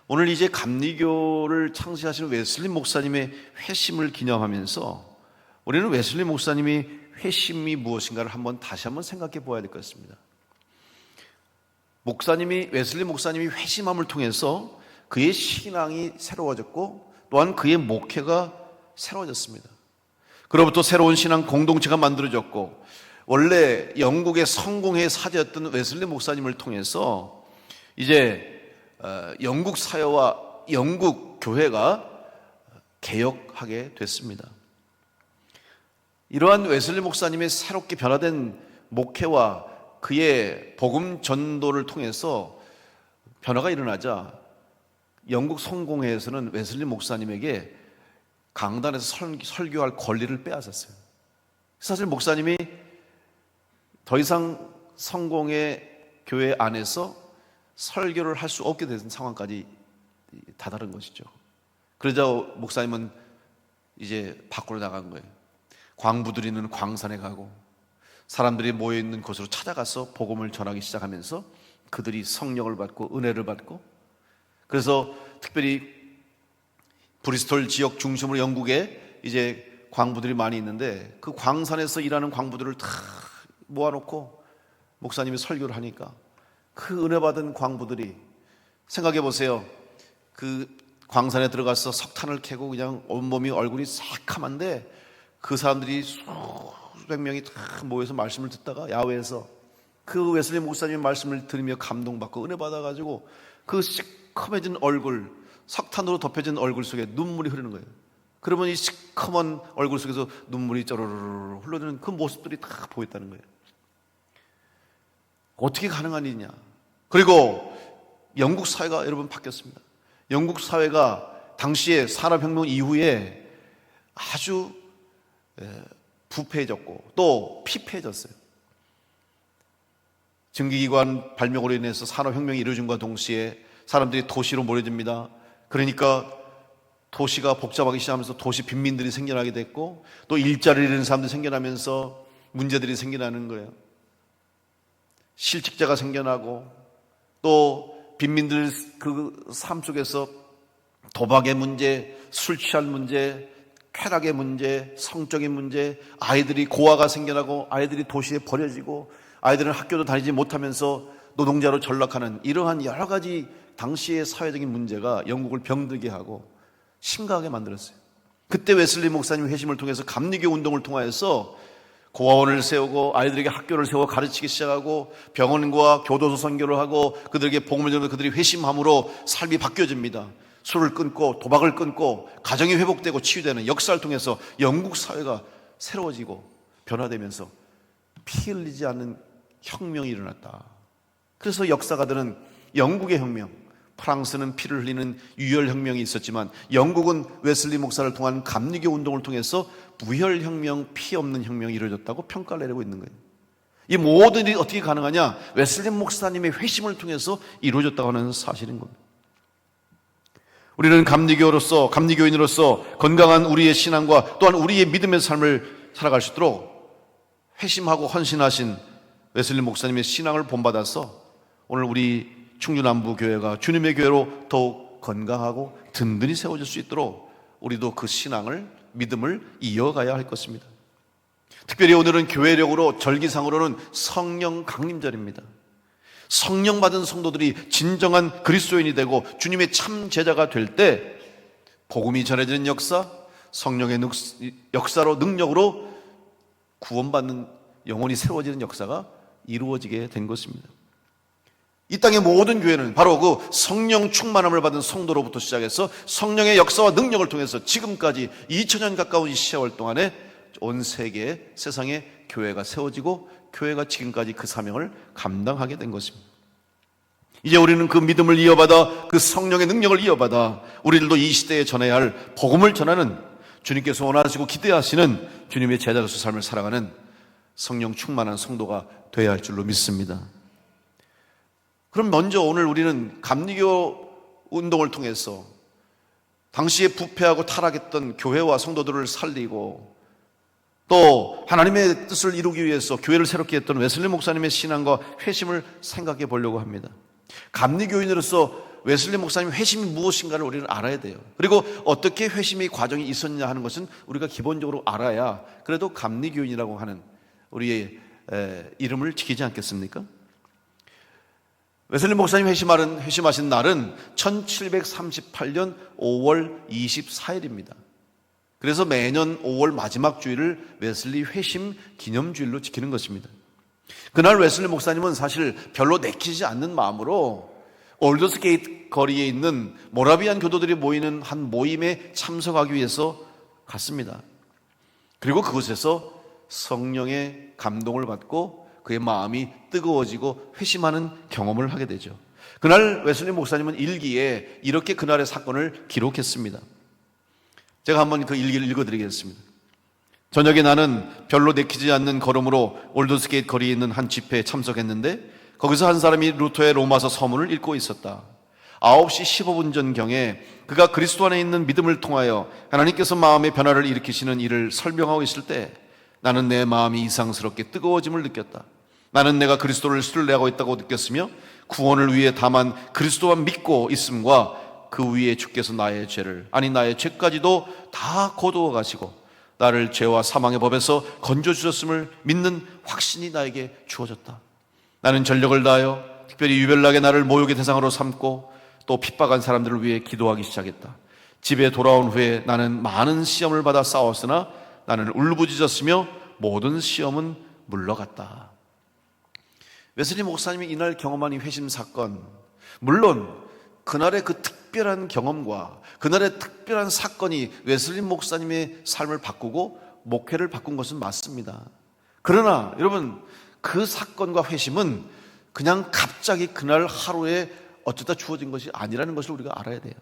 오늘 이제 감리교를 창시하신 웨슬리 목사님의 회심을 기념하면서 우리는 웨슬리 목사님이 회심이 무엇인가를 다시 한번 생각해 보아야 될 것 같습니다. 웨슬리 목사님이 회심함을 통해서 그의 신앙이 새로워졌고 또한 그의 목회가 새로워졌습니다. 그로부터 새로운 신앙 공동체가 만들어졌고 원래 영국의 성공의 사제였던 웨슬리 목사님을 통해서 이제 영국 사회와 영국 교회가 개혁하게 됐습니다. 이러한 웨슬리 목사님의 새롭게 변화된 목회와 그의 복음 전도를 통해서 변화가 일어나자 영국 성공회에서는 웨슬리 목사님에게 강단에서 설교할 권리를 빼앗았어요. 사실 목사님이 더 이상 성공회 교회 안에서 설교를 할 수 없게 된 상황까지 다다른 것이죠. 그러자 목사님은 이제 밖으로 나간 거예요. 광부들이 있는 광산에 가고 사람들이 모여있는 곳으로 찾아가서 복음을 전하기 시작하면서 그들이 성령을 받고 은혜를 받고, 그래서 특별히 브리스톨 지역 중심으로 영국에 이제 광부들이 많이 있는데 그 광산에서 일하는 광부들을 다 모아놓고 목사님이 설교를 하니까 그 은혜 받은 광부들이, 생각해 보세요. 그 광산에 들어가서 석탄을 캐고 그냥 온몸이 얼굴이 새카만데 그 사람들이 수백 명이 다 모여서 말씀을 듣다가 야외에서 그 웨슬리 목사님의 말씀을 들으며 감동받고 은혜 받아가지고 그 시커매진 얼굴, 석탄으로 덮여진 얼굴 속에 눈물이 흐르는 거예요. 그러면 이 시커먼 얼굴 속에서 눈물이 쪼르르 흘러드는 그 모습들이 다 보였다는 거예요. 어떻게 가능한 일이냐. 그리고 영국 사회가 여러분 바뀌었습니다. 영국 사회가 당시에 산업혁명 이후에 아주 부패해졌고 또 피폐해졌어요. 증기기관 발명으로 인해서 산업혁명이 이루어짐과 동시에 사람들이 도시로 몰려듭니다. 그러니까 도시가 복잡하기 시작하면서 도시 빈민들이 생겨나게 됐고 또 일자리를 잃은 사람들이 생겨나면서 문제들이 생겨나는 거예요. 실직자가 생겨나고 또 빈민들 그 삶 속에서 도박의 문제, 술 취할 문제, 쾌락의 문제, 성적인 문제, 아이들이 고아가 생겨나고 아이들이 도시에 버려지고 아이들은 학교도 다니지 못하면서 노동자로 전락하는 이러한 여러 가지 당시의 사회적인 문제가 영국을 병들게 하고 심각하게 만들었어요. 그때 웨슬리 목사님 회심을 통해서 감리교 운동을 통하여서 고아원을 세우고 아이들에게 학교를 세워 가르치기 시작하고 병원과 교도소 선교를 하고 그들에게 복음을 전하고 그들이 회심함으로 삶이 바뀌어집니다. 술을 끊고 도박을 끊고 가정이 회복되고 치유되는 역사를 통해서 영국 사회가 새로워지고 변화되면서 피 흘리지 않는 혁명이 일어났다. 그래서 역사가들은 영국의 혁명, 프랑스는 피를 흘리는 유혈혁명이 있었지만 영국은 웨슬리 목사를 통한 감리교 운동을 통해서 무혈혁명, 피 없는 혁명이 이루어졌다고 평가를 내리고 있는 거예요. 이 모든 일이 어떻게 가능하냐? 웨슬리 목사님의 회심을 통해서 이루어졌다고 하는 사실인 겁니다. 우리는 감리교인으로서 건강한 우리의 신앙과 또한 우리의 믿음의 삶을 살아갈 수 있도록 회심하고 헌신하신 웨슬리 목사님의 신앙을 본받아서 오늘 우리 충주남부 교회가 주님의 교회로 더욱 건강하고 든든히 세워질 수 있도록 우리도 그 신앙을, 믿음을 이어가야 할 것입니다. 특별히 오늘은 교회력으로 절기상으로는 성령 강림절입니다. 성령 받은 성도들이 진정한 그리스도인이 되고 주님의 참 제자가 될 때 복음이 전해지는 역사, 성령의 역사로 능력으로 구원받는 영혼이 새로워지는 역사가 이루어지게 된 것입니다. 이 땅의 모든 교회는 바로 그 성령 충만함을 받은 성도로부터 시작해서 성령의 역사와 능력을 통해서 지금까지 2000년 가까운 이 세월 동안에 온 세계 세상에 교회가 세워지고 교회가 지금까지 그 사명을 감당하게 된 것입니다. 이제 우리는 그 믿음을 이어받아 그 성령의 능력을 이어받아 우리들도 이 시대에 전해야 할 복음을 전하는 주님께서 원하시고 기대하시는 주님의 제자로서 삶을 살아가는 성령 충만한 성도가 되어야 할 줄로 믿습니다. 그럼 먼저 오늘 우리는 감리교 운동을 통해서 당시에 부패하고 타락했던 교회와 성도들을 살리고 또 하나님의 뜻을 이루기 위해서 교회를 새롭게 했던 웨슬리 목사님의 신앙과 회심을 생각해 보려고 합니다. 감리교인으로서 웨슬리 목사님 회심이 무엇인가를 우리는 알아야 돼요. 그리고 어떻게 회심의 과정이 있었냐 하는 것은 우리가 기본적으로 알아야 그래도 감리교인이라고 하는 우리의 이름을 지키지 않겠습니까? 웨슬리 목사님 회심하신 날은 1738년 5월 24일입니다. 그래서 매년 5월 마지막 주일을 웨슬리 회심 기념주일로 지키는 것입니다. 그날 웨슬리 목사님은 사실 별로 내키지 않는 마음으로 올더스게이트 거리에 있는 모라비안 교도들이 모이는 한 모임에 참석하기 위해서 갔습니다. 그리고 그곳에서 성령의 감동을 받고 그의 마음이 뜨거워지고 회심하는 경험을 하게 되죠. 그날 웨슬리 목사님은 일기에 이렇게 그날의 사건을 기록했습니다. 제가 한번 그 일기를 읽어드리겠습니다. 저녁에 나는 별로 내키지 않는 걸음으로 올더스게이트 거리에 있는 한 집회에 참석했는데 거기서 한 사람이 루터의 로마서 서문을 읽고 있었다. 9시 15분 전경에 그가 그리스도 안에 있는 믿음을 통하여 하나님께서 마음의 변화를 일으키시는 일을 설명하고 있을 때 나는 내 마음이 이상스럽게 뜨거워짐을 느꼈다. 나는 내가 그리스도를 신뢰하고 있다고 느꼈으며 구원을 위해 다만 그리스도만 믿고 있음과 그 위에 주께서 나의 죄를, 아니 나의 죄까지도 다 거두어 가시고 나를 죄와 사망의 법에서 건져주셨음을 믿는 확신이 나에게 주어졌다. 나는 전력을 다하여 특별히 유별나게 나를 모욕의 대상으로 삼고 또 핍박한 사람들을 위해 기도하기 시작했다. 집에 돌아온 후에 나는 많은 시험을 받아 싸웠으나 나는 울부짖었으며 모든 시험은 물러갔다. 웨슬리 목사님이 이날 경험한 이 회심 사건, 물론 그날의 그 특별한 경험과 그날의 특별한 사건이 웨슬리 목사님의 삶을 바꾸고 목회를 바꾼 것은 맞습니다. 그러나 여러분, 그 사건과 회심은 그냥 갑자기 그날 하루에 어쩌다 주어진 것이 아니라는 것을 우리가 알아야 돼요.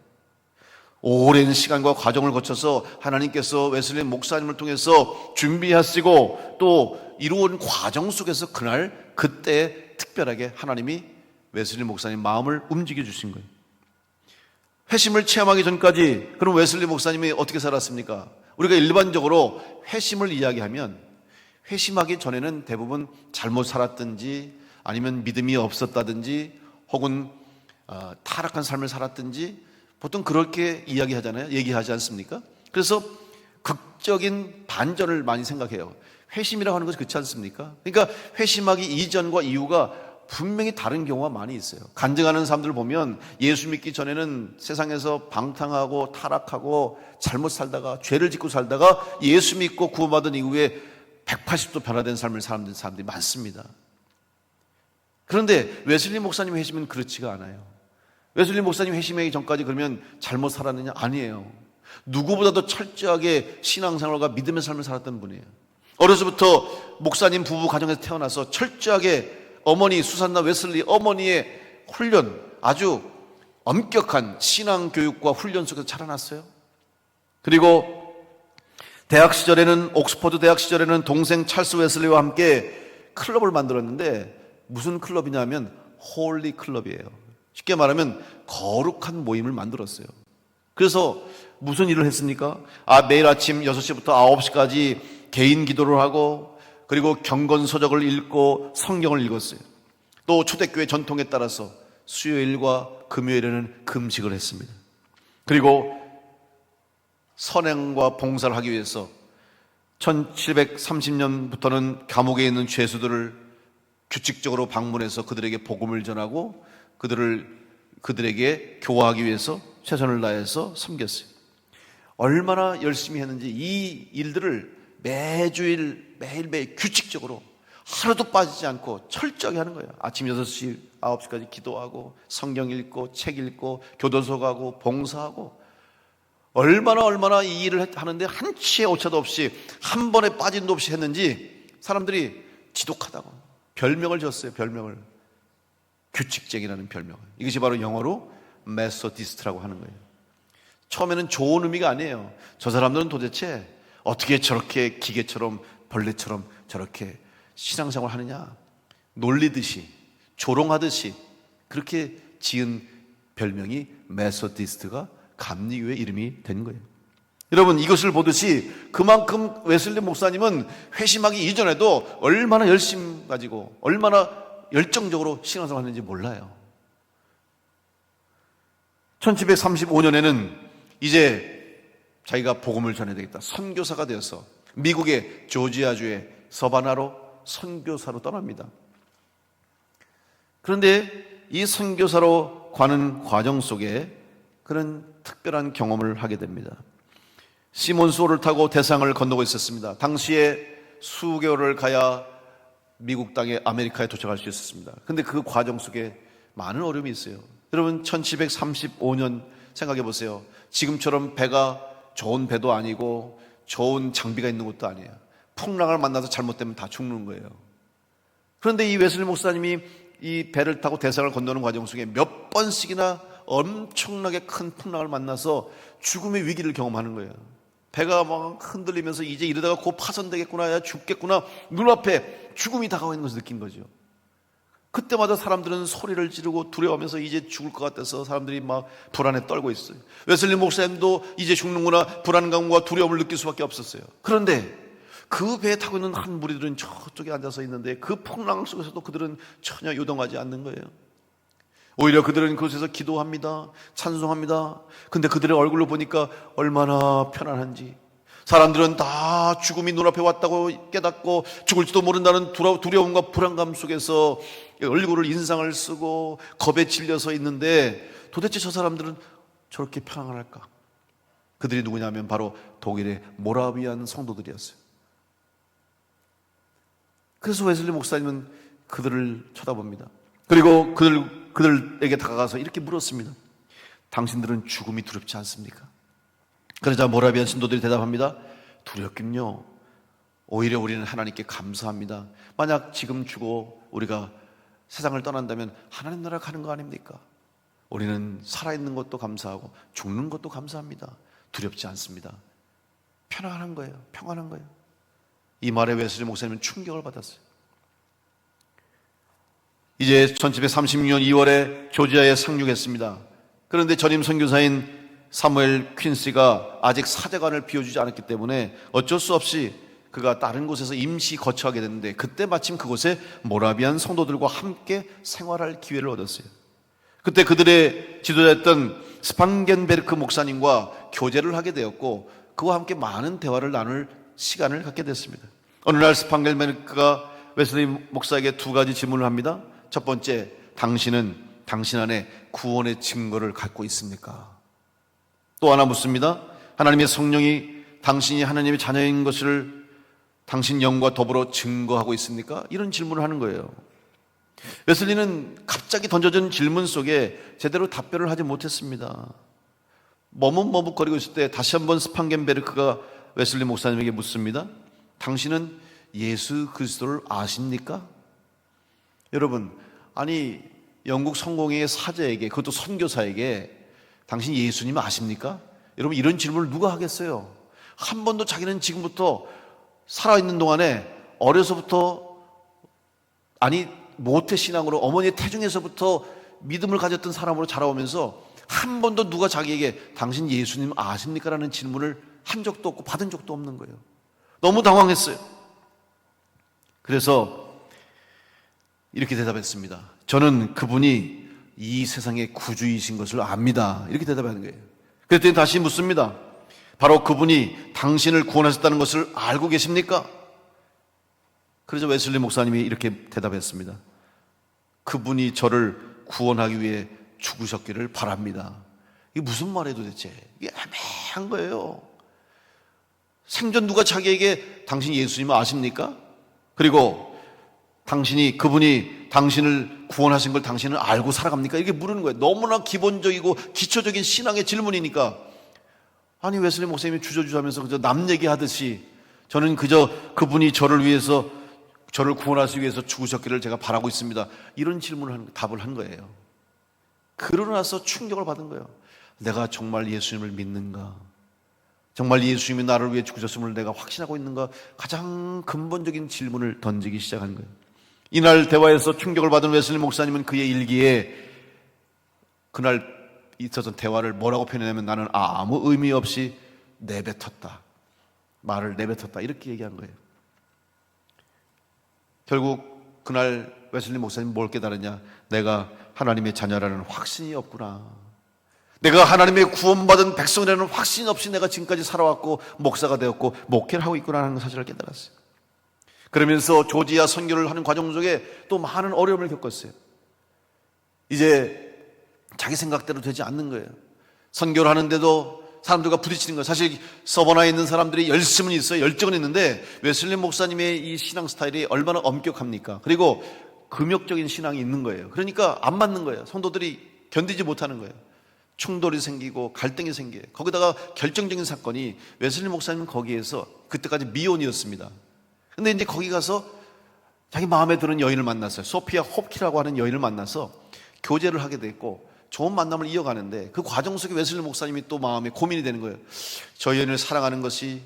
오랜 시간과 과정을 거쳐서 하나님께서 웨슬리 목사님을 통해서 준비하시고 또 이루어진 과정 속에서 그날 그때 특별하게 하나님이 웨슬리 목사님 마음을 움직여 주신 거예요. 회심을 체험하기 전까지 그럼 웨슬리 목사님이 어떻게 살았습니까? 우리가 일반적으로 회심을 이야기하면 회심하기 전에는 대부분 잘못 살았든지 아니면 믿음이 없었다든지 혹은 타락한 삶을 살았든지 보통 그렇게 얘기하지 않습니까? 그래서 극적인 반전을 많이 생각해요. 회심이라고 하는 것이 그렇지 않습니까? 그러니까 회심하기 이전과 이후가 분명히 다른 경우가 많이 있어요. 간증하는 사람들 보면 예수 믿기 전에는 세상에서 방탕하고 타락하고 잘못 살다가 죄를 짓고 살다가 예수 믿고 구원받은 이후에 180도 변화된 삶을 사는 사람들이 많습니다. 그런데 웨슬리 목사님 회심은 그렇지가 않아요. 웨슬리 목사님 회심하기 전까지 그러면 잘못 살았느냐? 아니에요. 누구보다도 철저하게 신앙생활과 믿음의 삶을 살았던 분이에요. 어려서부터 목사님 부부 가정에서 태어나서 철저하게 어머니 수산나 웨슬리 어머니의 훈련, 아주 엄격한 신앙교육과 훈련 속에서 자라났어요. 그리고 대학 시절에는 옥스퍼드 대학 시절에는 동생 찰스 웨슬리와 함께 클럽을 만들었는데 무슨 클럽이냐면 홀리 클럽이에요. 쉽게 말하면 거룩한 모임을 만들었어요. 그래서 무슨 일을 했습니까? 매일 아침 6시부터 9시까지 개인 기도를 하고 그리고 경건서적을 읽고 성경을 읽었어요. 또 초대교회 전통에 따라서 수요일과 금요일에는 금식을 했습니다. 그리고 선행과 봉사를 하기 위해서 1730년부터는 감옥에 있는 죄수들을 규칙적으로 방문해서 그들에게 복음을 전하고 그들에게 교화하기 위해서 최선을 다해서 섬겼어요. 얼마나 열심히 했는지 이 일들을 매주일 매일매일 규칙적으로 하루도 빠지지 않고 철저하게 하는 거예요. 아침 6시, 9시까지 기도하고 성경 읽고 책 읽고 교도소 가고 봉사하고 얼마나 이 일을 하는데 한치의 오차도 없이 한 번에 빠짐도 없이 했는지 사람들이 지독하다고 별명을 줬어요. 별명을. 규칙쟁이라는 별명을. 이것이 바로 영어로 메소디스트라고 하는 거예요. 처음에는 좋은 의미가 아니에요. 저 사람들은 도대체 어떻게 저렇게 기계처럼 벌레처럼 저렇게 신앙생활 하느냐, 놀리듯이 조롱하듯이 그렇게 지은 별명이 메소디스트가 감리교의 이름이 된 거예요. 여러분, 이것을 보듯이 그만큼 웨슬리 목사님은 회심하기 이전에도 얼마나 열심 가지고 얼마나 열정적으로 신앙생활 하는지 몰라요. 1735년에는 이제 자기가 복음을 전해야 되겠다. 선교사가 되어서 미국의 조지아주의 서바나로 선교사로 떠납니다. 그런데 이 선교사로 가는 과정 속에 그런 특별한 경험을 하게 됩니다. 시몬수호를 타고 대상을 건너고 있었습니다. 당시에 수개월을 가야 미국 땅에 아메리카에 도착할 수 있었습니다. 그런데 그 과정 속에 많은 어려움이 있어요. 여러분 1735년 생각해 보세요. 지금처럼 배가 좋은 배도 아니고 좋은 장비가 있는 것도 아니에요. 풍랑을 만나서 잘못되면 다 죽는 거예요. 그런데 이 웨슬리 목사님이 이 배를 타고 대상을 건너는 과정 속에 몇 번씩이나 엄청나게 큰 풍랑을 만나서 죽음의 위기를 경험하는 거예요. 배가 막 흔들리면서 이제 이러다가 곧 파손되겠구나, 야 죽겠구나, 눈앞에 죽음이 다가와 있는 것을 느낀 거죠. 그때마다 사람들은 소리를 지르고 두려워하면서 이제 죽을 것 같아서 사람들이 막 불안에 떨고 있어요. 웨슬리 목사님도 이제 죽는구나 불안감과 두려움을 느낄 수밖에 없었어요. 그런데 그 배에 타고 있는 한 무리들은 저쪽에 앉아서 있는데 그 풍랑 속에서도 그들은 전혀 요동하지 않는 거예요. 오히려 그들은 그곳에서 기도합니다. 찬송합니다. 근데 그들의 얼굴로 보니까 얼마나 편안한지. 사람들은 다 죽음이 눈앞에 왔다고 깨닫고 죽을지도 모른다는 두려움과 불안감 속에서 얼굴을 인상을 쓰고 겁에 질려서 있는데 도대체 저 사람들은 저렇게 평안할까? 그들이 누구냐면 바로 독일의 모라비안 성도들이었어요. 그래서 웨슬리 목사님은 그들을 쳐다봅니다. 그리고 그들에게 다가가서 이렇게 물었습니다. 당신들은 죽음이 두렵지 않습니까? 그러자 모라비안 신도들이 대답합니다. 두렵긴요. 오히려 우리는 하나님께 감사합니다. 만약 지금 죽어 우리가 세상을 떠난다면 하나님 나라 가는 거 아닙니까? 우리는 살아있는 것도 감사하고 죽는 것도 감사합니다. 두렵지 않습니다. 편안한 거예요. 평안한 거예요. 이 말에 웨슬리 목사님은 충격을 받았어요. 이제 1736년 2월에 조지아에 상륙했습니다. 그런데 전임 선교사인 사무엘 퀸시가 아직 사제관을 비워주지 않았기 때문에 어쩔 수 없이 그가 다른 곳에서 임시 거처하게 됐는데 그때 마침 그곳에 모라비안 성도들과 함께 생활할 기회를 얻었어요. 그때 그들의 지도자였던 스판겐베르크 목사님과 교제를 하게 되었고 그와 함께 많은 대화를 나눌 시간을 갖게 됐습니다. 어느 날 스판겐베르크가 웨슬리 목사에게 두 가지 질문을 합니다. 첫 번째, 당신은 당신 안에 구원의 증거를 갖고 있습니까? 또 하나 묻습니다. 하나님의 성령이 당신이 하나님의 자녀인 것을 당신 영과 더불어 증거하고 있습니까? 이런 질문을 하는 거예요. 웨슬리는 갑자기 던져진 질문 속에 제대로 답변을 하지 못했습니다. 머뭇머뭇거리고 있을 때 다시 한번 스판겐베르크가 웨슬리 목사님에게 묻습니다. 당신은 예수 그리스도를 아십니까? 여러분, 아니 영국 성공회의 사제에게, 그것도 선교사에게 당신 예수님 아십니까? 여러분, 이런 질문을 누가 하겠어요? 한 번도 자기는 지금부터 살아있는 동안에 어려서부터, 아니 모태신앙으로 어머니의 태중에서부터 믿음을 가졌던 사람으로 자라오면서 한 번도 누가 자기에게 당신 예수님 아십니까? 라는 질문을 한 적도 없고 받은 적도 없는 거예요. 너무 당황했어요. 그래서 이렇게 대답했습니다. 저는 그분이 이 세상의 구주이신 것을 압니다. 이렇게 대답하는 거예요. 그랬더니 다시 묻습니다. 바로 그분이 당신을 구원하셨다는 것을 알고 계십니까? 그래서 웨슬리 목사님이 이렇게 대답했습니다. 그분이 저를 구원하기 위해 죽으셨기를 바랍니다. 이게 무슨 말이에요 도대체? 이게 애매한 거예요. 생전 누가 자기에게 당신 예수님 아십니까? 그리고 그분이 당신을 구원하신 걸 당신은 알고 살아갑니까? 이렇게 물으는 거예요. 너무나 기본적이고 기초적인 신앙의 질문이니까. 아니 웨슬리 목사님이 주저주저하면서 그저 남 얘기하듯이 저는 그저 그분이 저를 위해서, 저를 구원하시기 위해서 죽으셨기를 제가 바라고 있습니다. 이런 답을 한 거예요. 그러고 나서 충격을 받은 거예요. 내가 정말 예수님을 믿는가? 정말 예수님이 나를 위해 죽으셨음을 내가 확신하고 있는가? 가장 근본적인 질문을 던지기 시작한 거예요. 이날 대화에서 충격을 받은 웨슬리 목사님은 그의 일기에 그날 있었던 대화를 뭐라고 표현하냐면 나는 아무 의미 없이 내뱉었다. 말을 내뱉었다. 이렇게 얘기한 거예요. 결국 그날 웨슬리 목사님 뭘 깨달았냐? 내가 하나님의 자녀라는 확신이 없구나. 내가 하나님의 구원받은 백성이라는 확신 없이 내가 지금까지 살아왔고 목사가 되었고 목회를 하고 있구나 하는 사실을 깨달았어요. 그러면서 조지아 선교를 하는 과정 속에 또 많은 어려움을 겪었어요. 이제 자기 생각대로 되지 않는 거예요. 선교를 하는데도 사람들과 부딪히는 거예요. 사실 서버나에 있는 사람들이 열심은 있어요. 열정은 있는데 웨슬리 목사님의 이 신앙 스타일이 얼마나 엄격합니까? 그리고 금욕적인 신앙이 있는 거예요. 그러니까 안 맞는 거예요. 성도들이 견디지 못하는 거예요. 충돌이 생기고 갈등이 생겨요. 거기다가 결정적인 사건이 웨슬리 목사님은 거기에서 그때까지 미혼이었습니다. 근데 이제 거기 가서 자기 마음에 드는 여인을 만났어요. 소피아 홉키라고 하는 여인을 만나서 교제를 하게 됐고 좋은 만남을 이어가는데 그 과정 속에 웨슬리 목사님이 또 마음에 고민이 되는 거예요. 저 여인을 사랑하는 것이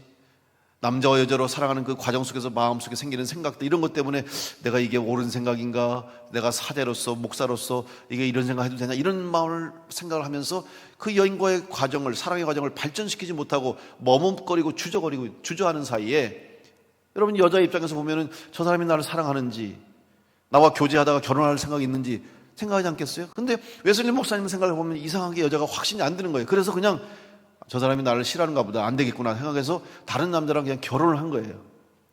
남자와 여자로 사랑하는 그 과정 속에서 마음속에 생기는 생각들 이런 것 때문에 내가 이게 옳은 생각인가, 내가 사제로서 목사로서 이게 이런 생각해도 되나 이런 마음을 생각을 하면서 그 여인과의 과정을 사랑의 과정을 발전시키지 못하고 머뭇거리고 주저하는 사이에 여러분 여자 입장에서 보면은 저 사람이 나를 사랑하는지 나와 교제하다가 결혼할 생각이 있는지 생각하지 않겠어요? 근데 웨슬리 목사님 생각을 보면 이상하게 여자가 확신이 안 드는 거예요. 그래서 그냥 저 사람이 나를 싫어하는가 보다 안 되겠구나 생각해서 다른 남자랑 그냥 결혼을 한 거예요.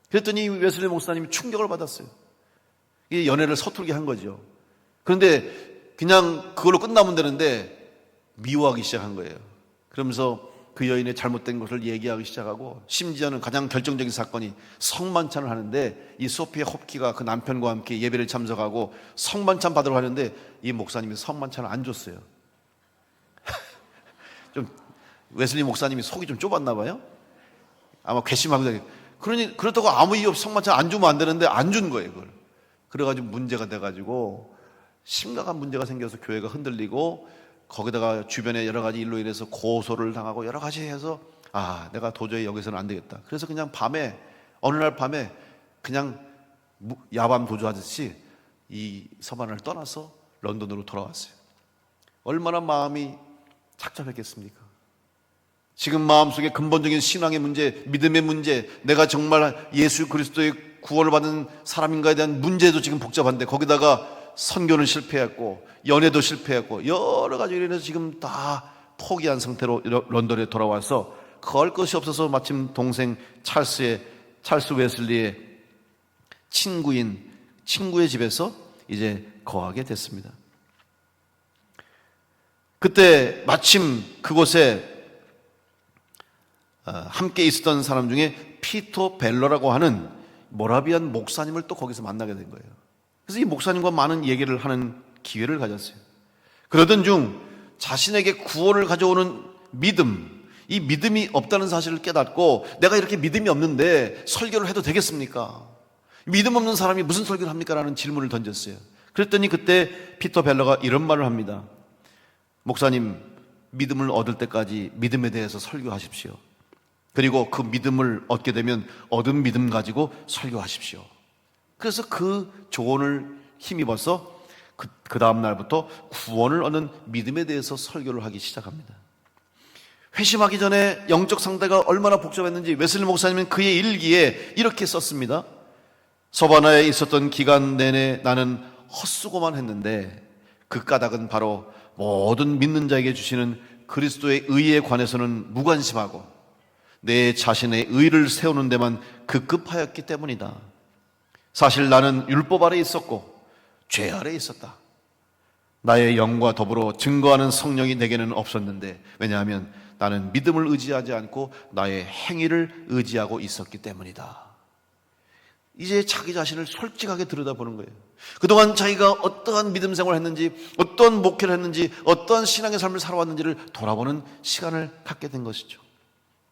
그랬더니 웨슬리 목사님이 충격을 받았어요. 이게 연애를 서툴게 한 거죠. 그런데 그냥 그걸로 끝나면 되는데 미워하기 시작한 거예요. 그러면서 그 여인의 잘못된 것을 얘기하기 시작하고 심지어는 가장 결정적인 사건이 성만찬을 하는데 이 소피아 홉키가 그 남편과 함께 예배를 참석하고 성만찬 받으러 가는데 이 목사님이 성만찬을 안 줬어요. 좀 웨슬리 목사님이 속이 좀 좁았나 봐요. 아마 괘씸하고 그렇다고 아무 이유 없이 성만찬 안 주면 안 되는데 안 준 거예요. 그걸. 그래가지고 문제가 돼가지고 심각한 문제가 생겨서 교회가 흔들리고 거기다가 주변에 여러 가지 일로 인해서 고소를 당하고 여러 가지 해서 내가 도저히 여기서는 안 되겠다. 그래서 그냥 어느 날 밤에 그냥 야밤 도주하듯이 이 서반을 떠나서 런던으로 돌아왔어요. 얼마나 마음이 착잡했겠습니까? 지금 마음속에 근본적인 신앙의 문제, 믿음의 문제, 내가 정말 예수 그리스도의 구원을 받은 사람인가에 대한 문제도 지금 복잡한데 거기다가 선교는 실패했고 연애도 실패했고 여러 가지 일로 인해서 지금 다 포기한 상태로 런던에 돌아와서 거할 것이 없어서 마침 동생 찰스 웨슬리의 친구의 집에서 이제 거하게 됐습니다. 그때 마침 그곳에 함께 있었던 사람 중에 피터 벨러라고 하는 모라비안 목사님을 또 거기서 만나게 된 거예요. 그래서 이 목사님과 많은 얘기를 하는 기회를 가졌어요. 그러던 중 자신에게 구원을 가져오는 믿음, 이 믿음이 없다는 사실을 깨닫고 내가 이렇게 믿음이 없는데 설교를 해도 되겠습니까? 믿음 없는 사람이 무슨 설교를 합니까? 라는 질문을 던졌어요. 그랬더니 그때 피터 벨러가 이런 말을 합니다. 목사님, 믿음을 얻을 때까지 믿음에 대해서 설교하십시오. 그리고 그 믿음을 얻게 되면 얻은 믿음 가지고 설교하십시오. 그래서 그 조언을 힘입어서 그 다음 날부터 구원을 얻는 믿음에 대해서 설교를 하기 시작합니다. 회심하기 전에 영적 상태가 얼마나 복잡했는지 웨슬리 목사님은 그의 일기에 이렇게 썼습니다. 서바나에 있었던 기간 내내 나는 헛수고만 했는데 그 까닭은 바로 모든 믿는 자에게 주시는 그리스도의 의에 관해서는 무관심하고 내 자신의 의를 세우는 데만 급급하였기 때문이다. 사실 나는 율법 아래 있었고 죄 아래 있었다. 나의 영과 더불어 증거하는 성령이 내게는 없었는데 왜냐하면 나는 믿음을 의지하지 않고 나의 행위를 의지하고 있었기 때문이다. 이제 자기 자신을 솔직하게 들여다보는 거예요. 그동안 자기가 어떠한 믿음 생활을 했는지, 어떠한 목회를 했는지, 어떠한 신앙의 삶을 살아왔는지를 돌아보는 시간을 갖게 된 것이죠.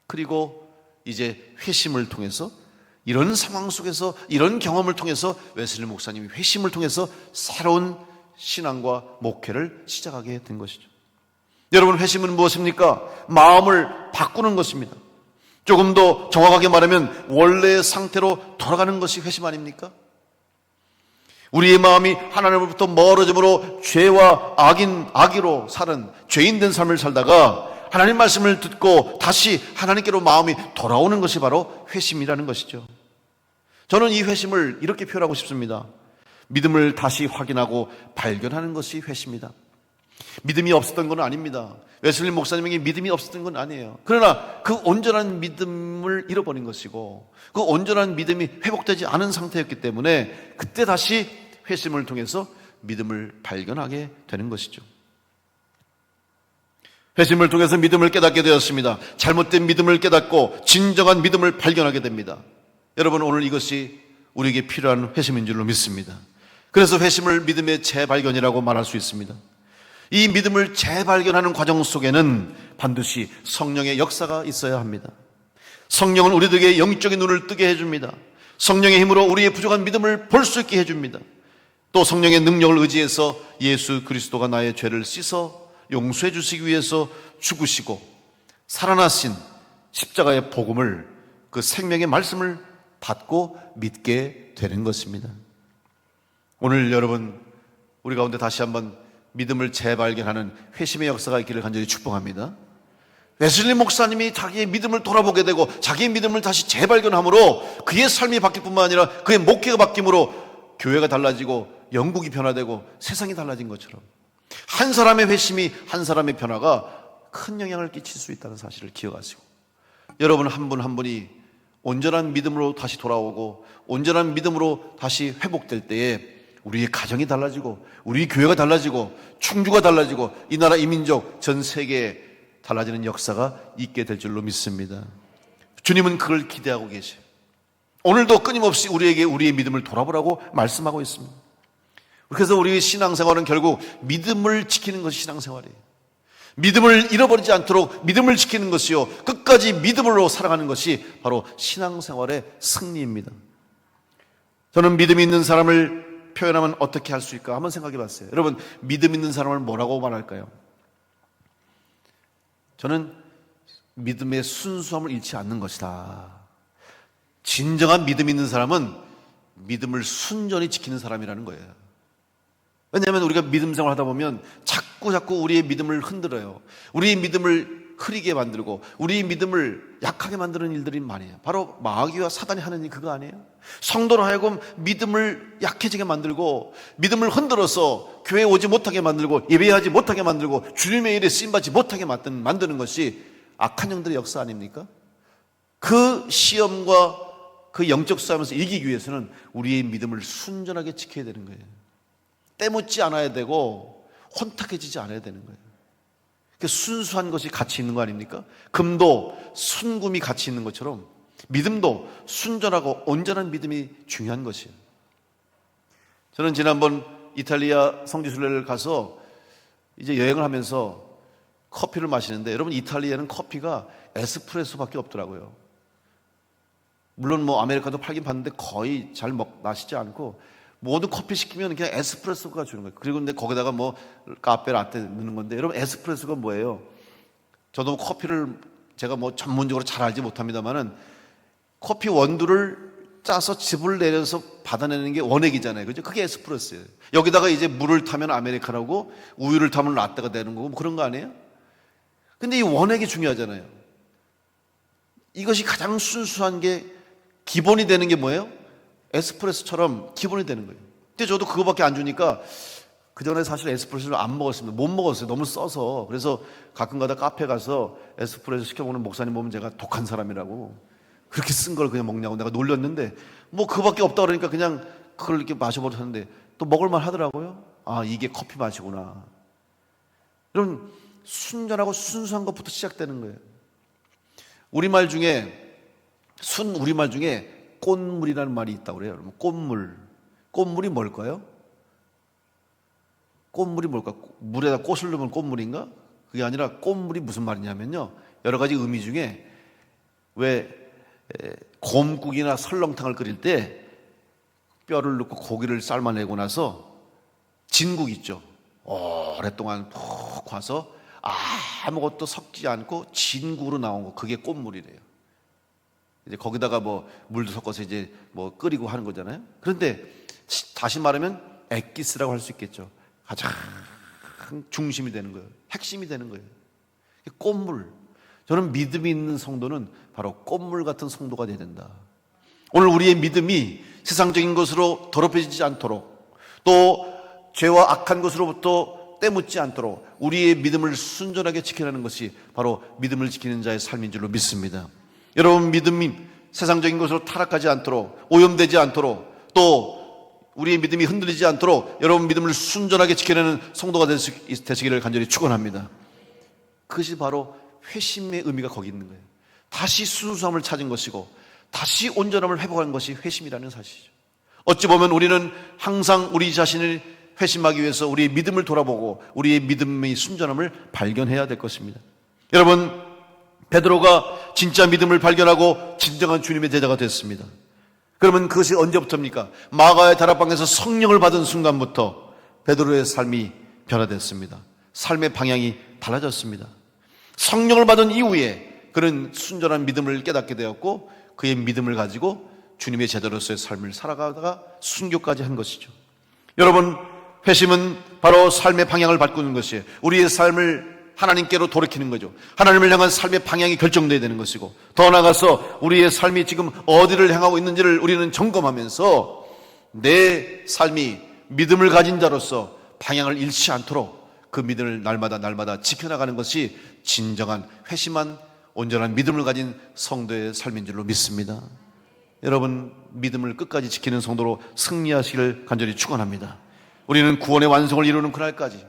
그리고 이제 회심을 통해서 이런 상황 속에서 이런 경험을 통해서 웨슬리 목사님이 회심을 통해서 새로운 신앙과 목회를 시작하게 된 것이죠. 여러분, 회심은 무엇입니까? 마음을 바꾸는 것입니다. 조금 더 정확하게 말하면 원래의 상태로 돌아가는 것이 회심 아닙니까? 우리의 마음이 하나님으로부터 멀어짐으로 죄와 악의로 사는 죄인된 삶을 살다가 하나님 말씀을 듣고 다시 하나님께로 마음이 돌아오는 것이 바로 회심이라는 것이죠. 저는 이 회심을 이렇게 표현하고 싶습니다. 믿음을 다시 확인하고 발견하는 것이 회심이다. 믿음이 없었던 건 아닙니다. 웨슬리 목사님에게 믿음이 없었던 건 아니에요. 그러나 그 온전한 믿음을 잃어버린 것이고 그 온전한 믿음이 회복되지 않은 상태였기 때문에 그때 다시 회심을 통해서 믿음을 발견하게 되는 것이죠. 회심을 통해서 믿음을 깨닫게 되었습니다. 잘못된 믿음을 깨닫고 진정한 믿음을 발견하게 됩니다. 여러분, 오늘 이것이 우리에게 필요한 회심인 줄로 믿습니다. 그래서 회심을 믿음의 재발견이라고 말할 수 있습니다. 이 믿음을 재발견하는 과정 속에는 반드시 성령의 역사가 있어야 합니다. 성령은 우리들에게 영적인 눈을 뜨게 해줍니다. 성령의 힘으로 우리의 부족한 믿음을 볼 수 있게 해줍니다. 또 성령의 능력을 의지해서 예수 그리스도가 나의 죄를 씻어 용서해 주시기 위해서 죽으시고 살아나신 십자가의 복음을, 그 생명의 말씀을 받고 믿게 되는 것입니다. 오늘 여러분, 우리 가운데 다시 한번 믿음을 재발견하는 회심의 역사가 있기를 간절히 축복합니다. 웨슬리 목사님이 자기의 믿음을 돌아보게 되고 자기의 믿음을 다시 재발견함으로 그의 삶이 바뀔 뿐만 아니라 그의 목회가 바뀜으로 교회가 달라지고 영국이 변화되고 세상이 달라진 것처럼 한 사람의 회심이 한 사람의 변화가 큰 영향을 끼칠 수 있다는 사실을 기억하시고, 여러분 한 분 한 분이 온전한 믿음으로 다시 돌아오고 온전한 믿음으로 다시 회복될 때에 우리의 가정이 달라지고 우리 교회가 달라지고 충주가 달라지고 이 나라 이 민족 전 세계에 달라지는 역사가 있게 될 줄로 믿습니다. 주님은 그걸 기대하고 계세요. 오늘도 끊임없이 우리에게 우리의 믿음을 돌아보라고 말씀하고 있습니다. 그래서 우리의 신앙생활은 결국 믿음을 지키는 것이 신앙생활이에요. 믿음을 잃어버리지 않도록 믿음을 지키는 것이요, 끝까지 믿음으로 살아가는 것이 바로 신앙생활의 승리입니다. 저는 믿음 있는 사람을 표현하면 어떻게 할 수 있을까 한번 생각해 봤어요. 여러분, 믿음 있는 사람을 뭐라고 말할까요? 저는 믿음의 순수함을 잃지 않는 것이다. 진정한 믿음 있는 사람은 믿음을 순전히 지키는 사람이라는 거예요. 왜냐하면 우리가 믿음 생활 하다 보면 자꾸 우리의 믿음을 흔들어요. 우리의 믿음을 흐리게 만들고 우리의 믿음을 약하게 만드는 일들이 많이 해요. 바로 마귀와 사단이 하는 일 그거 아니에요? 성도로 하여금 믿음을 약해지게 만들고 믿음을 흔들어서 교회에 오지 못하게 만들고 예배하지 못하게 만들고 주님의 일에 쓰임받지 못하게 만드는 것이 악한 영들의 역사 아닙니까? 그 시험과 그 영적 싸움에서 이기기 위해서는 우리의 믿음을 순전하게 지켜야 되는 거예요. 때묻지 않아야 되고 혼탁해지지 않아야 되는 거예요. 순수한 것이 가치 있는 거 아닙니까? 금도 순금이 가치 있는 것처럼 믿음도 순전하고 온전한 믿음이 중요한 것이에요. 저는 지난번 이탈리아 성지순례를 가서 이제 여행을 하면서 커피를 마시는데, 여러분 이탈리아는 커피가 에스프레소밖에 없더라고요. 물론 뭐 아메리카노도 팔긴 봤는데 거의 잘 마시지 않고 모든 커피 시키면 그냥 에스프레소가 주는 거예요. 그리고 근데 거기다가 뭐 카페 라떼 넣는 건데, 여러분 에스프레소가 뭐예요? 저도 커피를 제가 뭐 전문적으로 잘 알지 못합니다만은 커피 원두를 짜서 즙을 내려서 받아내는 게 원액이잖아요. 그죠? 그게 에스프레소예요. 여기다가 이제 물을 타면 아메리카노고 우유를 타면 라떼가 되는 거고 뭐 그런 거 아니에요? 근데 이 원액이 중요하잖아요. 이것이 가장 순수한 게 기본이 되는 게 뭐예요? 에스프레소처럼 기본이 되는 거예요. 근데 저도 그거밖에 안 주니까 그전에 사실 에스프레소를 안 먹었습니다. 못 먹었어요. 너무 써서. 그래서 가끔가다 카페 가서 에스프레소 시켜 먹는 목사님 보면 제가 독한 사람이라고, 그렇게 쓴 걸 그냥 먹냐고 내가 놀렸는데, 뭐 그거밖에 없다 그러니까 그냥 그걸 이렇게 마셔버렸는데 또 먹을만 하더라고요. 아, 이게 커피 맛이구나. 여러분, 순전하고 순수한 것부터 시작되는 거예요. 우리말 중에 꽃물이라는 말이 있다고 그래요. 여러분, 꽃물. 꽃물이 뭘까요? 꽃물이 뭘까? 물에다 꽃을 넣으면 꽃물인가? 그게 아니라 꽃물이 무슨 말이냐면요, 여러 가지 의미 중에 왜 곰국이나 설렁탕을 끓일 때 뼈를 넣고 고기를 삶아내고 나서 진국 있죠. 오랫동안 푹 과서 아무것도 섞지 않고 진국으로 나온 거, 그게 꽃물이래요. 이제 거기다가 뭐 물도 섞어서 이제 뭐 끓이고 하는 거잖아요. 그런데 다시 말하면 엑기스라고 할 수 있겠죠. 가장 중심이 되는 거예요. 핵심이 되는 거예요. 꽃물. 저는 믿음이 있는 성도는 바로 꽃물 같은 성도가 되어야 된다. 오늘 우리의 믿음이 세상적인 것으로 더럽혀지지 않도록, 또 죄와 악한 것으로부터 때묻지 않도록 우리의 믿음을 순전하게 지키라는 것이 바로 믿음을 지키는 자의 삶인 줄로 믿습니다. 여러분, 믿음이 세상적인 것으로 타락하지 않도록, 오염되지 않도록, 또 우리의 믿음이 흔들리지 않도록 여러분 믿음을 순전하게 지켜내는 성도가 되시기를 간절히 축원합니다. 그것이 바로 회심의 의미가 거기 있는 거예요. 다시 순수함을 찾은 것이고 다시 온전함을 회복한 것이 회심이라는 사실이죠. 어찌 보면 우리는 항상 우리 자신을 회심하기 위해서 우리의 믿음을 돌아보고 우리의 믿음의 순전함을 발견해야 될 것입니다. 여러분, 베드로가 진짜 믿음을 발견하고 진정한 주님의 제자가 됐습니다. 그러면 그것이 언제부터입니까? 마가의 다락방에서 성령을 받은 순간부터 베드로의 삶이 변화됐습니다. 삶의 방향이 달라졌습니다. 성령을 받은 이후에 그런 순전한 믿음을 깨닫게 되었고 그의 믿음을 가지고 주님의 제자로서의 삶을 살아가다가 순교까지 한 것이죠. 여러분, 회심은 바로 삶의 방향을 바꾸는 것이에요. 우리의 삶을 하나님께로 돌이키는 거죠. 하나님을 향한 삶의 방향이 결정되어야 되는 것이고, 더 나아가서 우리의 삶이 지금 어디를 향하고 있는지를 우리는 점검하면서 내 삶이 믿음을 가진 자로서 방향을 잃지 않도록 그 믿음을 날마다 지켜나가는 것이 진정한 회심한 온전한 믿음을 가진 성도의 삶인 줄로 믿습니다. 여러분, 믿음을 끝까지 지키는 성도로 승리하시기를 간절히 축원합니다. 우리는 구원의 완성을 이루는 그날까지,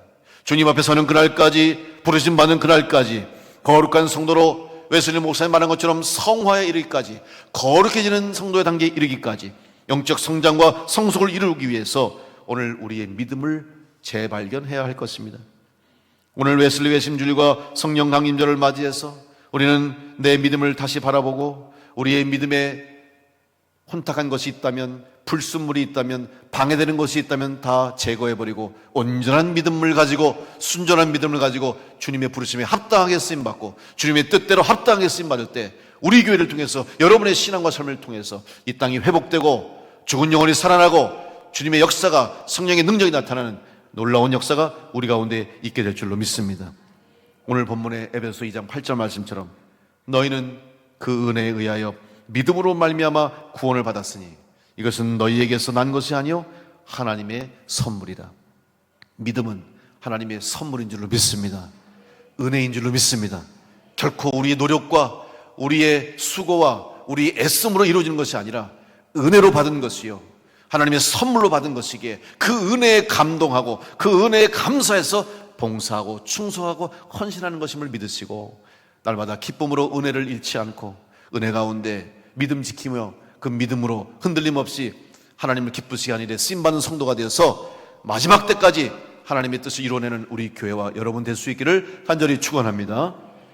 주님 앞에 서는 그날까지, 부르심 받는 그날까지, 거룩한 성도로 웨슬리 목사님 말한 것처럼 성화에 이르기까지, 거룩해지는 성도의 단계에 이르기까지 영적 성장과 성숙을 이루기 위해서 오늘 우리의 믿음을 재발견해야 할 것입니다. 오늘 웨슬리 회심주일과 성령 강림절을 맞이해서 우리는 내 믿음을 다시 바라보고 우리의 믿음에 혼탁한 것이 있다면, 불순물이 있다면, 방해되는 것이 있다면 다 제거해버리고 온전한 믿음을 가지고, 순전한 믿음을 가지고 주님의 부르심에 합당하게 쓰임받고 주님의 뜻대로 합당하게 쓰임받을 때 우리 교회를 통해서, 여러분의 신앙과 삶을 통해서 이 땅이 회복되고 죽은 영혼이 살아나고 주님의 역사가, 성령의 능력이 나타나는 놀라운 역사가 우리 가운데 있게 될 줄로 믿습니다. 오늘 본문의 에베소 2장 8절 말씀처럼 너희는 그 은혜에 의하여 믿음으로 말미암아 구원을 받았으니 이것은 너희에게서 난 것이 아니요 하나님의 선물이라. 믿음은 하나님의 선물인 줄로 믿습니다. 은혜인 줄로 믿습니다. 결코 우리의 노력과 우리의 수고와 우리의 애씀으로 이루어지는 것이 아니라 은혜로 받은 것이요 하나님의 선물로 받은 것이기에 그 은혜에 감동하고 그 은혜에 감사해서 봉사하고 충성하고 헌신하는 것임을 믿으시고 날마다 기쁨으로 은혜를 잃지 않고 은혜 가운데 믿음 지키며 그 믿음으로 흔들림 없이 하나님을 기쁘시게 하는 일에 쓰임받는 성도가 되어서 마지막 때까지 하나님의 뜻을 이루어내는 우리 교회와 여러분 될 수 있기를 간절히 축원합니다.